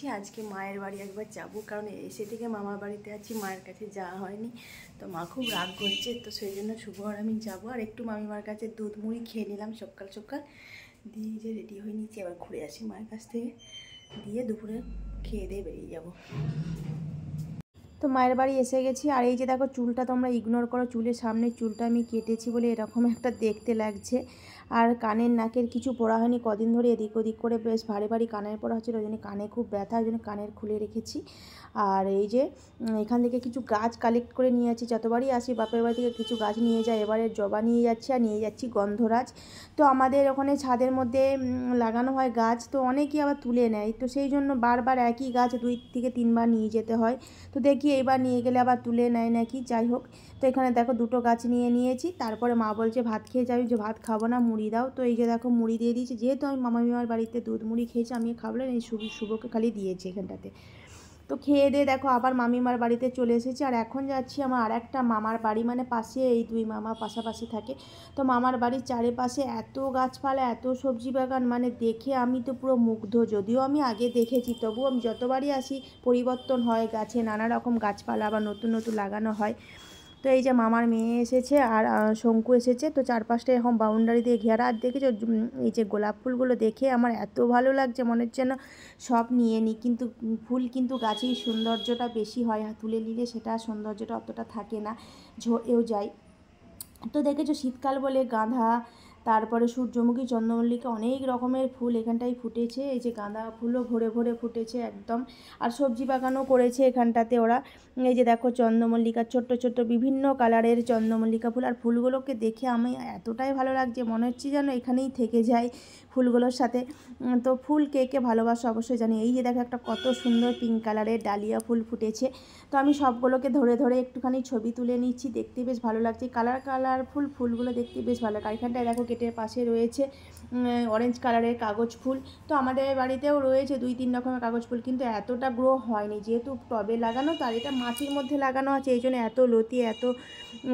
নিয়েছি। আজকে মায়ের বাড়ি একবার যাব, কারণ এসে থেকে মামার বাড়িতে আছি, মায়ের কাছে যাওয়া হয়নি। তো মা খুব রাগ করছে, তো সেই জন্য শুভ আর আমি যাবো। আর একটু মামিমার কাছে দুধ মুড়ি খেয়ে নিলাম সকাল সকাল, দিয়ে যে রেডি হয়ে নিচ্ছি। আবার ঘুরে আসি মায়ের কাছ থেকে, দিয়ে দুপুরে খেয়ে দিয়ে বেরিয়ে যাব। তো মায়ের বাড়ি এসে গেছি। আর এই যে দেখো চুলটা তোমরা ইগনোর করো, চুলের সামনে চুলটা আমি কেটেছি বলে এরকম একটা দেখতে লাগছে। আর কানের নাকের কিছু পরা হয়নি কদিন ধরে, এদিক ওদিক করে বেশ ভারী ভারী কানের পরা হচ্ছিলো, ওই জন্য কানে খুব ব্যথা, ওই জন্য কানের খুলে রেখেছি। আর এই যে এখান থেকে কিছু গাছ কালেক্ট করে নিয়ে যাচ্ছি, যতবারই আসি বাপের বাড়ি থেকে কিছু গাছ নিয়ে যাই। এবারে জবা নিয়ে যাচ্ছি, আর নিয়ে যাচ্ছি গন্ধরাজ। তো আমাদের ওখানে ছাদের মধ্যে লাগানো হয় গাছ, তো অনেকেই আবার তুলে নেয়, তো সেই জন্য বারবার একই গাছ 2 থেকে 3 বার নিয়ে যেতে হয়। তো দেখি এইবার নিয়ে গেলে আবার তুলে নেয় নাকি, যাই হোক। তো এখানে দেখো 2টো গাছ নিয়ে নিয়েছি। তারপরে মা বলছে ভাত খেয়ে যাবি, যে ভাত খাবো না, মুড়ি দাও। তো এই যে দেখো মুড়ি দিয়ে দিয়েছি, যেহেতু আমি মামার বাড়িতে দুধ মুড়ি খেয়েছি, আমি খাবো না, এই শুভকে খালি দিয়েছি এখানটাতে। তো খেয়ে দিয়ে দেখো আবার মামিমার বাড়িতে চলে এসেছি। আর এখন যাচ্ছি আমার আরেকটা মামার বাড়ি, মানে পাশে, এই 2 মামা পাশাপাশি থাকে। তো মামার বাড়ির চারিপাশে এত গাছপালা, এত সবজি বাগান, মানে দেখে আমি তো পুরো মুগ্ধ। যদিও আমি আগে দেখেছি, তবুও আমি যতবারই আসি পরিবর্তন হয় গাছে, নানা রকম গাছপালা আবার নতুন নতুন লাগানো হয়। তো এই যে মামার মেয়ে এসেছে আর শঙ্কু এসেছে, তো চারপাশটা এরকম বাউন্ডারি দিয়ে ঘেরা। আর দেখেছো এই যে গোলাপ ফুলগুলো দেখে আমার এত ভালো লাগছে, মনে হচ্ছে না সব নিয়ে নিই। কিন্তু ফুল কিন্তু গাছেই সৌন্দর্যটা বেশি হয়, তুলে নিলে সেটা সৌন্দর্যটা অতটা থাকে না, ঝরেও যায়। তো দেখেছো শীতকাল বলে গাঁদা, তারপরে সূর্যমুখী, চন্দ্রমল্লিকা, অনেক রকমের ফুল এখানটায় ফুটেছে। এই যে গাঁদা ফুলও ভরে ভরে ফুটেছে একদম। আর সবজি বাগানও করেছে এখানটাতে ওরা। এই যে দেখো চন্দ্রমল্লিকা, ছোট্ট ছোট্ট বিভিন্ন কালারের চন্দ্রমল্লিকা ফুল। আর ফুলগুলোকে দেখে আমি এতটাই ভালো লাগছে, মনে হচ্ছে যেন এখানেই থেকে যাই ফুলগুলোর সাথে। তো ফুল কে কে ভালোবাসো অবশ্যই জানি। এই যে দেখো একটা কত সুন্দর পিঙ্ক কালারের ডালিয়া ফুল ফুটেছে। তো আমি সবগুলোকে ধরে ধরে একটুখানি ছবি তুলে নিচ্ছি, দেখতে বেশ ভালো লাগছে। কালারফুল ফুলগুলো দেখতে বেশ ভালো লাগে। আর এখানটায় দেখো গেটের পাশে রয়েছে অরেঞ্জ কালারের কাগজ ফুল। তো আমাদের বাড়িতেও রয়েছে 2-3 রকমের কাগজ ফুল, কিন্তু এতটা গ্রো হয়নি, যেহেতু টবে লাগানো, তার এটা মাটির মধ্যে লাগানো আছে, এই জন্য এত লতি এত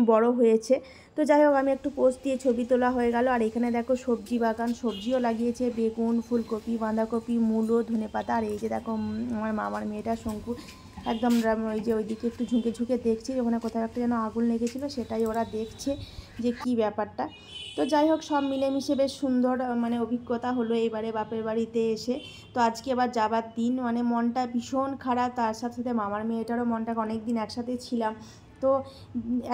বড় হয়েছে। তো যাই হোক, আমি একটু পোস্ট দিয়ে ছবি তোলা হয়ে গেল। আর এখানে দেখো সবজি বাগান, সবজিও লাগিয়েছে, বেগুন, ফুলকপি, বাঁধাকপি, মূলো, ধনেপাতা। আর এই যে দেখো আমার মামার মেয়েটা শঙ্কু একদম ওই যে ওইদিকে একটু ঝুঁকে ঝুঁকে দেখছি, ওখানে কোথাও একটা যেন আগুন লেগেছিলো, সেটাই ওরা দেখছে যে কি ব্যাপারটা। তো যাই হোক, সব মিলেমিশে বেশ সুন্দর মানে অভিজ্ঞতা হলো এবারে বাপের বাড়িতে এসে। তো আজকে আবার যাবার দিন, মানে মনটা ভীষণ খারাপ। তার সাথে সাথে মামার মেয়েটারও মনটা, অনেক দিন একসাথে ছিলাম, তো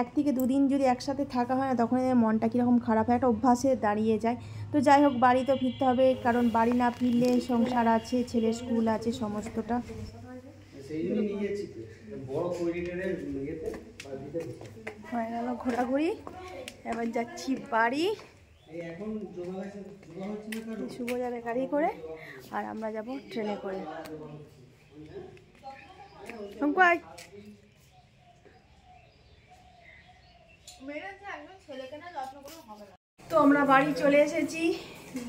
1 থেকে 2 দিন যদি একসাথে থাকা হয় না, তখন মনটা কীরকম খারাপ হয়, একটা অভ্যাসে দাঁড়িয়ে যায়। তো যাই হোক, বাড়ি তো ফিরতে হবে, কারণ বাড়ি না ফিরলে সংসার আছে, ছেলের স্কুল আছে, সমস্তটা হয়ে গেল ঘোরাঘুরি। এবার যাচ্ছি বাড়ি, শুভ যাবে গাড়ি করে, আর আমরা যাব ট্রেনে করে। তো আমরা বাড়ি চলে এসেছি,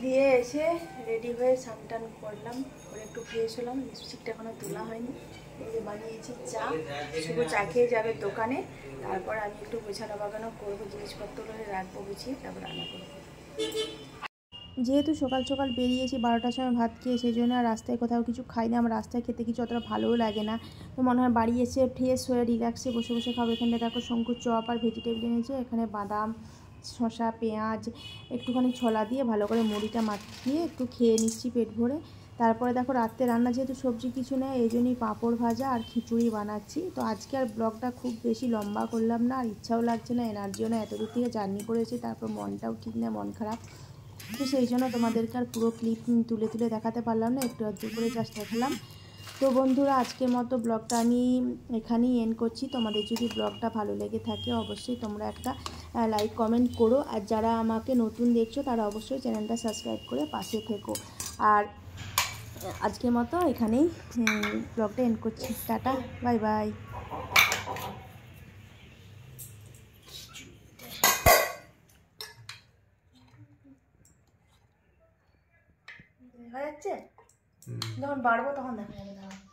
দিয়ে এসে রেডি হয়ে স্নান করলাম, করে একটু ফ্রেশ হলাম। লিপস্টিকটা এখনো তোলা হয়নি। এই যে বানিয়েছি চা, শুধু চা খেয়ে যাবে দোকানে, তারপর আমি একটু গোছানো বাগানো করবো, জিনিসপত্রগুলো রাখবো গুছিয়ে, তারপর রান্না করবো। যেহেতু সকাল সকাল বেরিয়েছি 12টার সময় ভাত খেয়ে, সেই জন্য আর রাস্তায় কোথাও কিছু খাই না। আমার রাস্তায় খেতে কিছু অতটা ভালোও লাগে না, তো মনে হয় বাড়ি এসে ফ্রেশ হয়ে রিল্যাক্সে বসে বসে খাবো। এখানে দেখো শঙ্কু চপ আর ভেজিটেবল এনেছে, এখানে বাদাম, শসা, পেঁয়াজ, একটুখানি ছোলা দিয়ে ভালো করে মুড়িটা মাখিয়ে একটু খেয়ে নিচ্ছি পেট ভরে। তারপরে দেখো রাত্রে রান্না, যেহেতু সবজি কিছু নেই, এই জন্যই পাঁপড় ভাজা আর খিচুড়ি বানাচ্ছি। তো আজকে আর ব্লগটা খুব বেশি লম্বা করলাম না, আর ইচ্ছাও লাগছে না, এনার্জিও না, এত দূর থেকে জার্নি করেছি, তারপর মনটাও ঠিক না, মন খারাপ। তো সেই জন্য তোমাদেরকে আর পুরো ক্লিপ তুলে তুলে দেখাতে পারলাম না, একটু আধটু করে জাস্ট দেখালাম। তো বন্ধুরা, আজকের মতো ব্লগটা আমি এখানেই এন্ড করছি। তোমাদের যদি ব্লগটা ভালো লেগে থাকে, অবশ্যই তোমরা একটা লাইক কমেন্ট করো, আর যারা আমাকে নতুন দেখছো তারা অবশ্যই চ্যানেলটা সাবস্ক্রাইব করে পাশে থেকো। আর আজকের মতো এখানেই ব্লগটা এন্ড করছি। Tata, bye bye. হয়ে যাচ্ছে, যখন বাড়বো তখন দেখা যাবে।